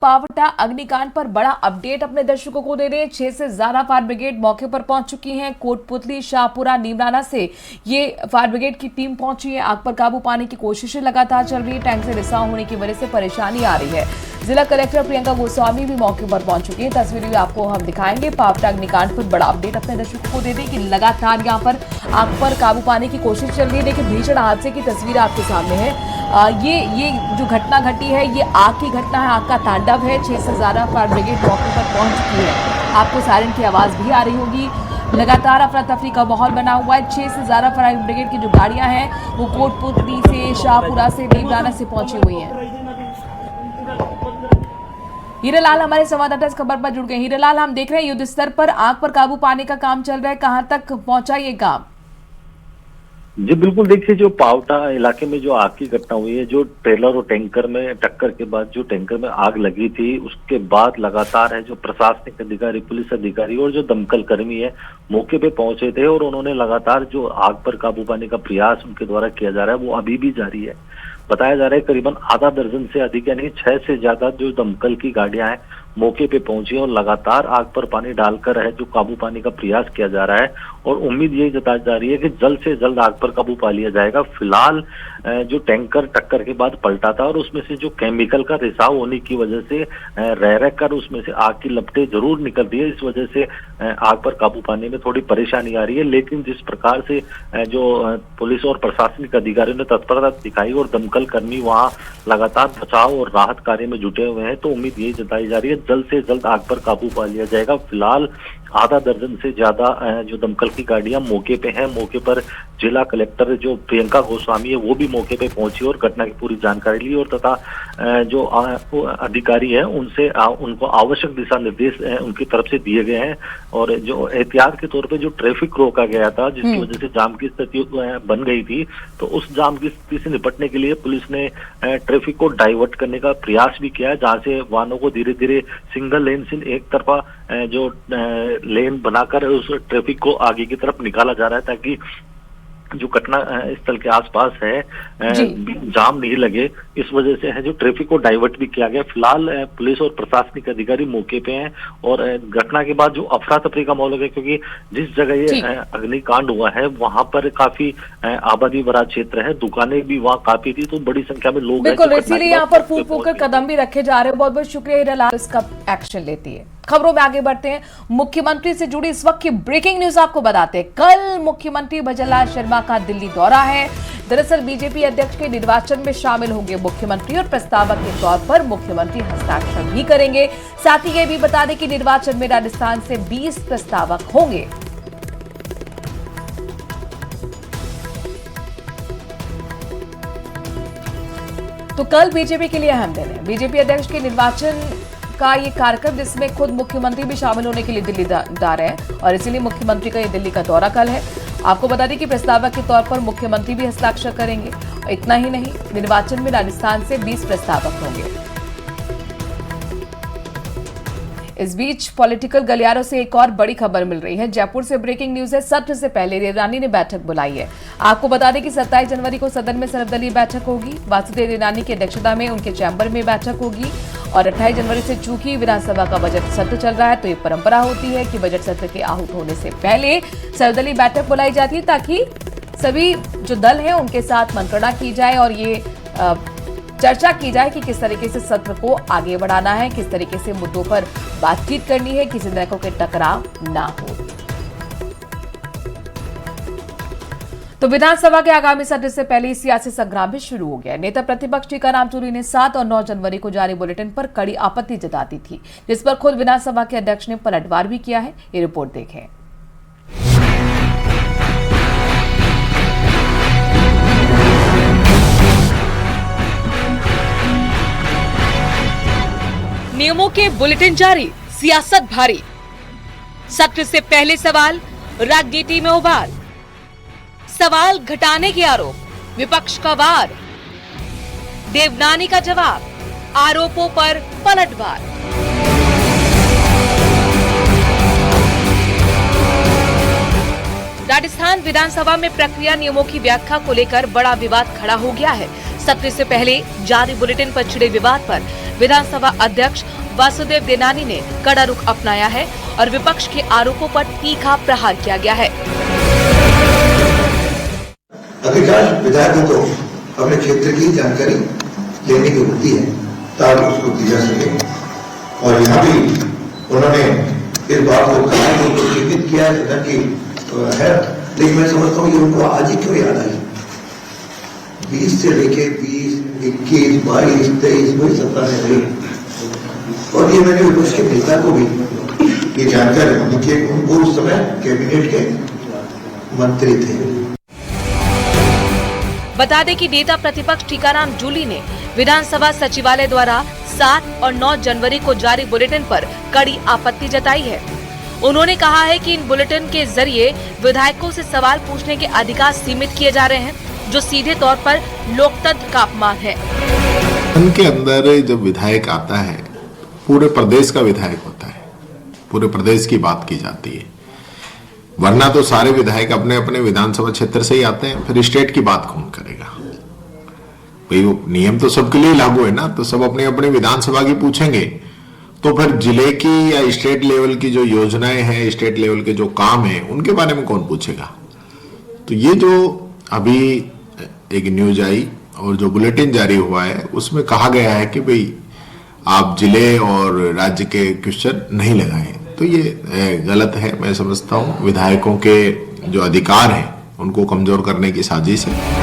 पावटा अग्निकांड पर बड़ा अपडेट अपने दर्शकों को दे रहे हैं। 6 से ज्यादा फायर ब्रिगेड मौके पर पहुंच चुकी हैं। कोटपुतली, शाहपुरा, नीमराना से ये फायर ब्रिगेड की टीम पहुंची है। आग पर काबू पाने की कोशिशें लगातार चल रही है। टैंक से रिसाव होने की वजह से परेशानी आ रही है। जिला कलेक्टर प्रियंका गोस्वामी भी मौके पर पहुंच चुकी है। तस्वीरें भी आपको हम दिखाएंगे। पावटा अग्निकांड पर बड़ा अपडेट अपने दर्शकों को दे दें कि लगातार यहाँ पर आग पर काबू पाने की कोशिश चल रही है। देखिए, भीषण हादसे की तस्वीर आपके सामने है। ये जो घटना घटी है, ये आग की घटना है, आग का तांडव है। 6 से ज्यादा फायर ब्रिगेड मौके पर पहुंच चुकी है। आपको सायरन की आवाज भी आ रही होगी। लगातार अफरा तफरी का माहौल बना हुआ है। 6 से ज्यादा फायर ब्रिगेड की जो गाड़ियां हैं वो कोटपुतली से, शाहपुरा से, नीमराना से पहुंची हुई हैं। हीरालाल हमारे संवाददाता इस खबर पर जुड़ गए। हीरालाल, हम देख रहे हैं युद्ध स्तर पर आग पर काबू पाने का काम चल रहा है। कहां तक पहुंचा ये काम? जी बिल्कुल, देखिए, जो पावटा इलाके में जो आग की घटना हुई है, जो ट्रेलर और टैंकर में टक्कर के बाद जो टैंकर में आग लगी थी, उसके बाद लगातार है जो प्रशासनिक अधिकारी, पुलिस अधिकारी और जो दमकल कर्मी है मौके पे पहुंचे थे और उन्होंने लगातार जो आग पर काबू पाने का प्रयास उनके द्वारा किया जा रहा है वो अभी भी जारी है। बताया जा रहा है करीबन आधा दर्जन से अधिक यानी 6 से ज्यादा जो दमकल की गाड़ियां हैं मौके पे पहुंची और लगातार आग पर पानी डालकर है जो काबू पाने का प्रयास किया जा रहा है और उम्मीद यही जताई जा रही है कि जल्द से जल्द आग पर काबू पा लिया जाएगा। फिलहाल जो टैंकर टक्कर के बाद पलटा था और उसमें से जो केमिकल का रिसाव होने की वजह से रह कर उसमें से आग की लपटें जरूर निकलती है। इस वजह से आग पर काबू पाने में थोड़ी परेशानी आ रही है, लेकिन जिस प्रकार से जो पुलिस और प्रशासनिक अधिकारियों ने तत्परता दिखाई और दमकल कर्मी वहां लगातार बचाव और राहत कार्य में जुटे हुए हैं, तो उम्मीद यही जताई जा रही है जल्द से जल्द आग पर काबू पा लिया जाएगा। फिलहाल आधा दर्जन से ज्यादा जो दमकल की गाड़ियां मौके पे हैं। मौके पर जिला कलेक्टर जो प्रियंका गोस्वामी है वो भी मौके पे पहुंची और घटना की पूरी जानकारी ली और तथा जो अधिकारी हैं उनसे उनको आवश्यक दिशा निर्देश उनकी तरफ से दिए गए हैं और जो एहतियात के तौर पे जो ट्रैफिक रोका गया था, जिसकी वजह से जाम की स्थिति बन गई थी, तो उस जाम की स्थिति से निपटने के लिए पुलिस ने ट्रैफिक को डाइवर्ट करने का प्रयास भी किया है, जहाँ से वाहनों को धीरे धीरे सिंगल लेन से एक तरफा जो लेन बनाकर उस ट्रैफिक को आगे की तरफ निकाला जा रहा है ताकि जो घटना स्थल के आसपास है जाम नहीं लगे। इस वजह से है जो ट्रैफिक को डाइवर्ट भी किया गया। फिलहाल पुलिस और प्रशासनिक अधिकारी मौके पे हैं और घटना के बाद जो अफरा तफरी का माहौल है, क्योंकि जिस जगह ये अग्निकांड हुआ है वहां पर काफी आबादी भरा क्षेत्र है, दुकानें भी वहाँ काफी थी, तो बड़ी संख्या में लोग बिल्कुल, इसीलिए यहाँ पर फूक फूक कर कदम भी रखे जा रहे हैं। बहुत बहुत शुक्रिया हीरालाल, इसका एक्शन लेती है। खबरों में आगे बढ़ते हैं। मुख्यमंत्री से जुड़ी इस वक्त की ब्रेकिंग न्यूज आपको बताते हैं। कल मुख्यमंत्री भजनलाल शर्मा का दिल्ली दौरा है। दरअसल बीजेपी अध्यक्ष के निर्वाचन में शामिल होंगे मुख्यमंत्री और प्रस्तावक के तौर पर मुख्यमंत्री हस्ताक्षर भी करेंगे। साथ ही ये भी बता दें कि निर्वाचन में राजस्थान से 20 प्रस्तावक होंगे। तो कल बीजेपी के लिए अहम दिन है। बीजेपी अध्यक्ष के निर्वाचन का ये कार्यक्रम, जिसमें खुद मुख्यमंत्री भी शामिल होने के लिए दिल्ली जा रहे हैं और इसीलिए मुख्यमंत्री का ये दिल्ली का दौरा कल है। आपको बता दें कि प्रस्तावक के तौर पर मुख्यमंत्री भी हस्ताक्षर करेंगे। इतना ही नहीं, निर्वाचन में राजस्थान से 20 प्रस्तावक होंगे। इस बीच पॉलिटिकल गलियारों से एक और बड़ी खबर मिल रही है। जयपुर से ब्रेकिंग न्यूज है। सत्र से पहले ईरानी ने बैठक बुलाई है। आपको बता दें कि 27 जनवरी को सदन में सर्वदलीय बैठक होगी। वासुदेव ईरानी की अध्यक्षता में उनके चैम्बर में बैठक होगी और 28 जनवरी से चूंकि विधानसभा का बजट सत्र चल रहा है, तो ये परंपरा होती है कि बजट सत्र के आहूत होने से पहले सर्वदलीय बैठक बुलाई जाती है ताकि सभी जो दल हैं उनके साथ मंत्रणा की जाए और ये चर्चा की जाए कि किस तरीके से सत्र को आगे बढ़ाना है, किस तरीके से मुद्दों पर बातचीत करनी है, किसी तरह के टकराव ना हो। तो विधानसभा के आगामी सत्र से पहले सियासी संग्राम भी शुरू हो गया। नेता प्रतिपक्ष टीकाराम चूरी ने 7 और 9 जनवरी को जारी बुलेटिन पर कड़ी आपत्ति जताती थी, जिस पर खुद विधानसभा के अध्यक्ष ने पलटवार भी किया है। ये रिपोर्ट देखें। नियमों के बुलेटिन जारी, सियासत भारी। सत्र से पहले सवाल, राजनीति में उबाल। सवाल घटाने के आरोप, विपक्ष का वार। देवनानी का जवाब, आरोपों पर पलटवार। राजस्थान विधानसभा में प्रक्रिया नियमों की व्याख्या को लेकर बड़ा विवाद खड़ा हो गया है। सत्र से पहले जारी बुलेटिन पर छिड़े विवाद पर विधानसभा अध्यक्ष वासुदेव देवनानी ने कड़ा रुख अपनाया है और विपक्ष के आरोपों पर तीखा प्रहार किया गया है। अधिकांश विधायकों को अपने क्षेत्र की जानकारी लेने की होती है ताकि उसको दी जा सके, और यहाँ भी उन्होंने इस बात को कहा कि उनको चिन्हित किया है, लेकिन मैं समझता हूँ कि उनको आज ही क्यों याद आई। 20 से लेके 20, 21, 22, 23 वही सत्ता में रही, और ये मैंने विपक्ष के नेता को भी ये जानकारी होनी चाहिए, उनको उस समय कैबिनेट के मंत्री थे। बता दें कि नेता प्रतिपक्ष टीकाराम जूली ने विधानसभा सचिवालय द्वारा 7 और 9 जनवरी को जारी बुलेटिन पर कड़ी आपत्ति जताई है। उन्होंने कहा है कि इन बुलेटिन के जरिए विधायकों से सवाल पूछने के अधिकार सीमित किए जा रहे हैं, जो सीधे तौर पर लोकतंत्र का अपमान है। उनके अंदर जब विधायक आता है, पूरे प्रदेश का विधायक होता है, पूरे प्रदेश की बात की जाती है, वरना तो सारे विधायक अपने अपने विधानसभा क्षेत्र से ही आते हैं, फिर स्टेट की बात कौन करेगा भाई? वो नियम तो सबके लिए लागू है ना, तो सब अपने अपने विधानसभा की पूछेंगे, तो फिर जिले की या स्टेट लेवल की जो योजनाएं हैं, स्टेट लेवल के जो काम है, उनके बारे में कौन पूछेगा? तो ये जो अभी एक न्यूज आई और जो बुलेटिन जारी हुआ है, उसमें कहा गया है कि भाई आप जिले और राज्य के क्वेश्चन नहीं लगाएं, तो ये गलत है। मैं समझता हूँ विधायकों के जो अधिकार हैं उनको कमजोर करने की साजिश है।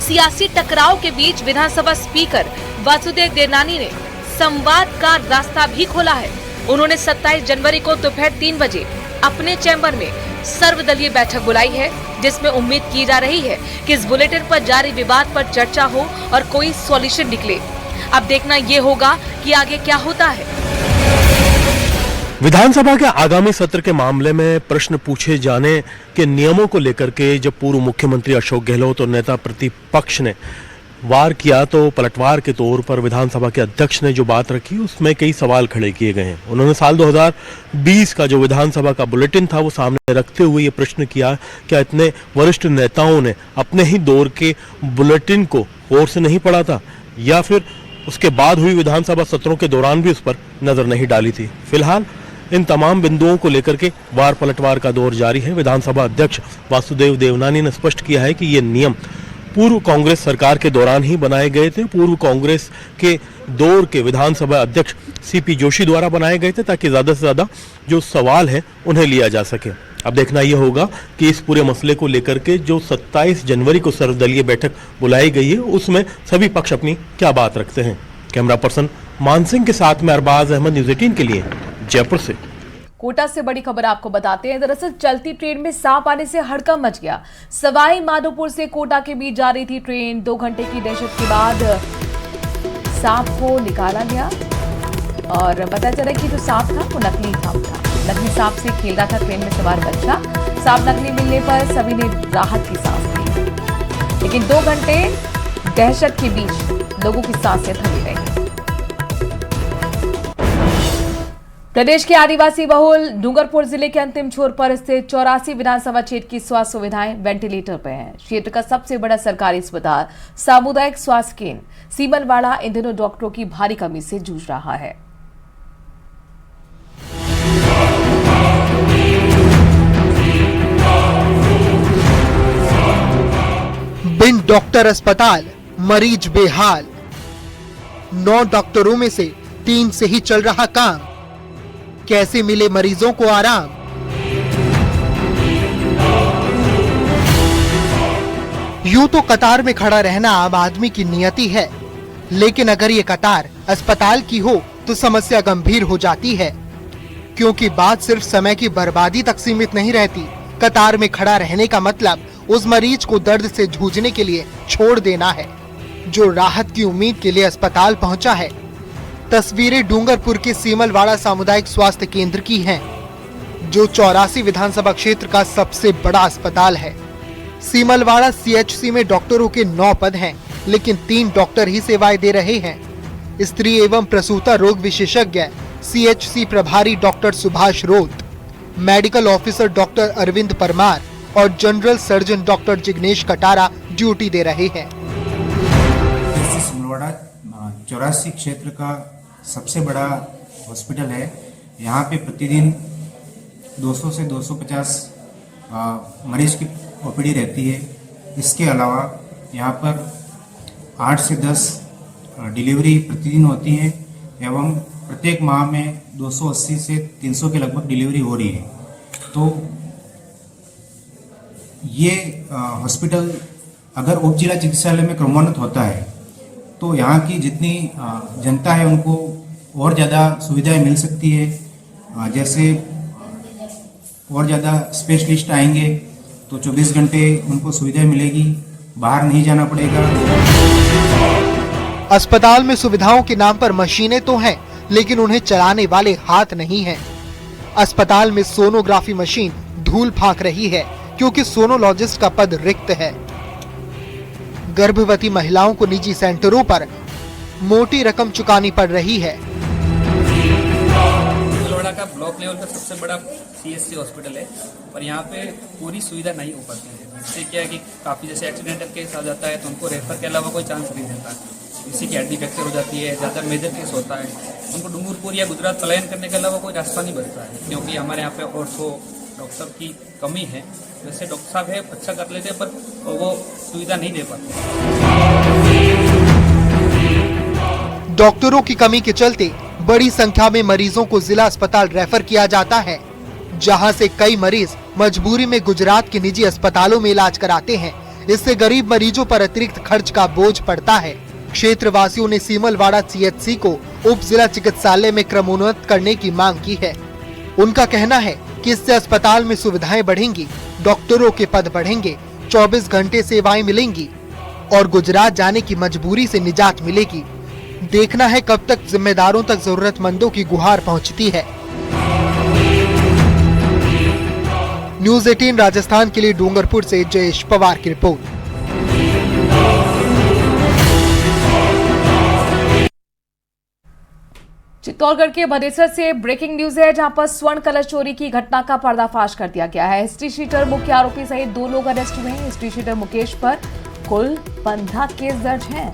सियासी टकराव के बीच विधानसभा स्पीकर वासुदेव देवनानी ने संवाद का रास्ता भी खोला है। उन्होंने 27 जनवरी को दोपहर 3 बजे अपने चैम्बर में सर्वदलीय बैठक बुलाई है, जिसमें उम्मीद की जा रही है कि इस बुलेटिन पर जारी विवाद पर चर्चा हो और कोई सॉल्यूशन निकले। अब देखना ये होगा कि आगे क्या होता है। विधानसभा के आगामी सत्र के मामले में प्रश्न पूछे जाने के नियमों को लेकर के जब पूर्व मुख्यमंत्री अशोक गहलोत और नेता प्रतिपक्ष ने वार किया, तो पलटवार के तौर पर विधानसभा के अध्यक्ष ने जो बात रखी उसमें कई सवाल खड़े किए गए हैं। उन्होंने साल 2020 का जो विधानसभा का बुलेटिन था वो सामने रखते हुए ये प्रश्न किया, क्या इतने वरिष्ठ नेताओं ने अपने ही दौर के बुलेटिन को गौर से नहीं पढ़ा था, या फिर उसके बाद हुई विधानसभा सत्रों के दौरान भी उस पर नजर नहीं डाली थी? फिलहाल इन तमाम बिंदुओं को लेकर के वार पलटवार का दौर जारी है। विधानसभा अध्यक्ष वासुदेव देवनानी ने स्पष्ट किया है कि ये नियम पूर्व कांग्रेस सरकार के दौरान ही बनाए गए थे, पूर्व कांग्रेस के दौर के विधानसभा अध्यक्ष सीपी जोशी द्वारा बनाए गए थे, ताकि ज्यादा से ज्यादा जो सवाल हैं उन्हें लिया जा सके। अब देखना यह होगा कि इस पूरे मसले को लेकर के जो 27 जनवरी को सर्वदलीय बैठक बुलाई गई है, उसमें सभी पक्ष अपनी क्या बात रखते हैं। कैमरा पर्सन मान सिंह के साथ में अरबाज अहमद, न्यूज़ 18 के लिए जयपुर से। कोटा से बड़ी खबर आपको बताते हैं। दरअसल चलती ट्रेन में सांप आने से हड़कंप मच गया। सवाई माधोपुर से कोटा के बीच जा रही थी ट्रेन। 2 घंटे की दहशत के बाद सांप को निकाला गया और पता चला कि जो सांप था वो नकली सांप था। नकली सांप से खेल रहा था ट्रेन में सवार बच्चा। सांप नकली मिलने पर सभी ने राहत की सांस ली, लेकिन 2 घंटे दहशत के बीच लोगों की सांसें थमी रही। प्रदेश के आदिवासी बहुल डूंगरपुर जिले के अंतिम छोर पर स्थित 84 विधानसभा क्षेत्र की स्वास्थ्य सुविधाएं वेंटिलेटर पर हैं। क्षेत्र का सबसे बड़ा सरकारी अस्पताल सामुदायिक स्वास्थ्य केंद्र सीमलवाड़ा इन दिनों डॉक्टरों की भारी कमी से जूझ रहा है। बिन डॉक्टर अस्पताल, मरीज बेहाल। 9 डॉक्टरों में से 3 से ही चल रहा काम। कैसे मिले मरीजों को आराम? यूं तो कतार में खड़ा रहना आम आदमी की नियति है, लेकिन अगर ये कतार अस्पताल की हो तो समस्या गंभीर हो जाती है, क्योंकि बात सिर्फ समय की बर्बादी तक सीमित नहीं रहती। कतार में खड़ा रहने का मतलब उस मरीज को दर्द से जूझने के लिए छोड़ देना है, जो राहत की उम्मीद के लिए अस्पताल पहुंचा है। तस्वीरें डूंगरपुर के सीमलवाड़ा सामुदायिक स्वास्थ्य केंद्र की हैं, जो 84 विधानसभा क्षेत्र का सबसे बड़ा अस्पताल है। सीमलवाड़ा सीएचसी में डॉक्टरों के 9 पद हैं, लेकिन 3 डॉक्टर ही सेवाएं दे रहे हैं। स्त्री एवं प्रसूता रोग विशेषज्ञ सीएचसी प्रभारी doctor Subhash Rot, medical officer doctor Arvind Parmar और general surgeon doctor Jignesh Katara duty दे रहे हैं। छिंदवाड़ा 84 क्षेत्र का सबसे बड़ा हॉस्पिटल है। यहाँ पे प्रतिदिन 200 से 250 मरीज की ओपीडी रहती है। इसके अलावा यहाँ पर 8 से 10 डिलीवरी प्रतिदिन होती है एवं प्रत्येक माह में 280 से 300 के लगभग डिलीवरी हो रही है। तो ये हॉस्पिटल अगर उप जिला चिकित्सालय में क्रमोन्नत होता है तो यहाँ की जितनी जनता है उनको और ज़्यादा सुविधाएं मिल सकती है। जैसे और ज़्यादा स्पेशलिस्ट आएंगे तो 24 घंटे उनको सुविधाएं मिलेगी, बाहर नहीं जाना पड़ेगा। अस्पताल में सुविधाओं के नाम पर मशीनें तो हैं, लेकिन उन्हें चलाने वाले हाथ नहीं हैं। अस्पताल में सोनोग्राफी मशीन धूल फांक रही है क्योंकि सोनोलॉजिस्ट का पद रिक्त है। गर्भवती महिलाओं को निजी सेंटरों पर मोटी रकम चुकानी पड़ रही है। छिंदवाड़ा का ब्लॉक लेवल का सबसे बड़ा CHC हॉस्पिटल है और यहाँ पे पूरी सुविधा नहीं हो पाती है। इससे क्या है कि काफ़ी जैसे एक्सीडेंटल केस आ जाता है तो उनको रेफर के अलावा कोई चांस नहीं देता। किसी की हड्डी फ्रैक्चर हो जाती है, ज़्यादा मेजर केस होता है, उनको डूंगरपुर या गुजरात पलायन करने के अलावा कोई रास्ता नहीं बचता है, क्योंकि हमारे यहाँ पे ऑर्थो डॉक्टर की कमी है। वैसे डॉक्टर साहब है अच्छा कर लेते पर वो सुविधा नहीं दे पाते। डॉक्टरों की कमी के चलते बड़ी संख्या में मरीजों को जिला अस्पताल रेफर किया जाता है, जहां से कई मरीज मजबूरी में गुजरात के निजी अस्पतालों में इलाज कराते हैं। इससे गरीब मरीजों पर अतिरिक्त खर्च का बोझ पड़ता है। क्षेत्रवासियों ने सीमलवाड़ा CHC को उप जिला चिकित्सालय में क्रमोन्नत करने की मांग की है। उनका कहना है कि इससे अस्पताल में सुविधाएं बढ़ेंगी, डॉक्टरों के पद बढ़ेंगे, 24 घंटे सेवाएं मिलेंगी और गुजरात जाने की मजबूरी से निजात मिलेगी। देखना है कब तक जिम्मेदारों तक जरूरतमंदों की गुहार पहुंचती है। न्यूज़ 18 राजस्थान के लिए डूंगरपुर से जयेश पवार की रिपोर्ट। चित्तौड़गढ़ के भदेसर से ब्रेकिंग न्यूज है, जहां पर स्वर्ण कलश चोरी की घटना का पर्दाफाश कर दिया गया है। हिस्ट्री शीटर मुख्य आरोपी सहित 2 लोग अरेस्ट हुए हैं। हिस्ट्री शीटर मुकेश पर कुल 15 केस दर्ज हैं।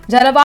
झालावाड़